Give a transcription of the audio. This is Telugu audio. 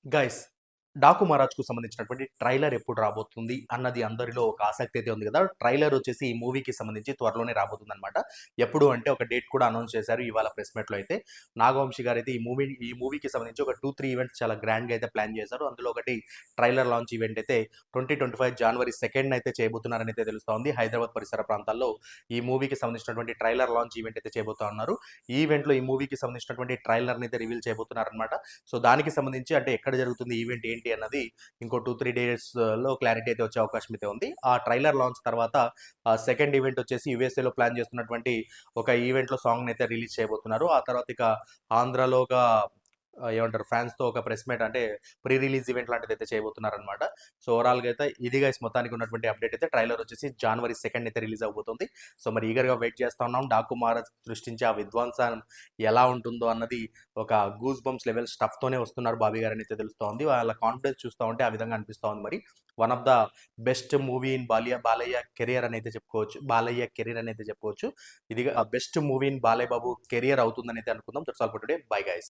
గైస్ 'డాకు మహారాజ్'కు సంబంధించినటువంటి ట్రైలర్ ఎప్పుడు రాబోతుంది అన్నది అందరిలో ఒక ఆసక్తి అయితే ఉంది కదా! ట్రైలర్ వచ్చేసి ఈ మూవీకి సంబంధించి త్వరలోనే రాబోతుందనమాట. ఎప్పుడు అంటే ఒక డేట్ కూడా అనౌన్స్ చేశారు ఇవాళ ప్రెస్ మీట్‌లో అయితే. నాగవంశి గారైతే ఈ మూవీకి సంబంధించి ఒక 2, 3 ఈవెంట్స్ చాలా గ్రాండ్‌గా అయితే ప్లాన్ చేశారు. అందులో ఒకటి ట్రైలర్ లాంచ్ ఈవెంట్ అయితే 2025 జనవరి 2 అయితే చేయబోతున్నారని అయితే తెలుస్తోంది. హైదరాబాద్ పరిసర ప్రాంతాల్లో ఈ మూవీకి సంబంధించినటువంటి ట్రైలర్ లాంచ్ ఈవెంట్ అయితే చేయబోతా ఉన్నారు. ఈ ఈవెంట్‌లో ఈ మూవీకి సంబంధించినటువంటి ట్రైలర్‌ని అయితే రివీల్ చేయబోతున్నారనమాట. సో, దానికి సంబంధించి అంటే ఎక్కడ జరుగుతుంది ఈవెంట్ ఏంటి అన్నది ఇంకో 2, 3 డేస్‌లో క్లారిటీ అయితే వచ్చే అవకాశం అయితే ఉంది. ఆ ట్రైలర్ లాంచ్ తర్వాత సెకండ్ ఈవెంట్ వచ్చేసి యూఎస్ఏలో ప్లాన్ చేస్తున్నటువంటి ఒక ఈవెంట్‌లో సాంగ్‌నైతే రిలీజ్ చేయబోతున్నారు. ఆ తర్వాత ఇక ఆంధ్రాలోగా ఏమంటారు ఫ్రాన్స్‌తో ఒక ప్రెస్ మీట్ అంటే ప్రీ రిలీజ్ ఈవెంట్ లాంటిదైతే చేయబోతున్నారనమాట. సో, ఓవరాల్‌గా అయితే ఇది గైస్ మొత్తానికి ఉన్నటువంటి అప్డేట్ అయితే ట్రైలర్ వచ్చేసి జనవరి 2 అయితే రిలీజ్ అవ్వబోతుంది. సో, మరి ఈగర్‌గా వెయిట్ చేస్తా ఉన్నాం. 'డాకు మహారాజ్' సృష్టించే ఆ విధ్వంసం ఎలా ఉంటుందో అన్నది ఒక గూస్ బంప్స్ లెవెల్ స్టఫ్‌తోనే వస్తున్నారు బాబీ గారని అయితే తెలుస్తోంది. వాళ్ళ కాన్ఫిడెన్స్ చూస్తా ఉంటే ఆ విధంగా అనిపిస్తా ఉంది మరి. One of the best movie in Balayya career అని అయితే చెప్పుకోవచ్చు. బాలయ్య కెరీర్ అని అయితే చెప్పుకోవచ్చు. ఇది best movie in Balayya Babu career అవుతుందని అయితే అనుకుందాం. That's all for today. Bye guys.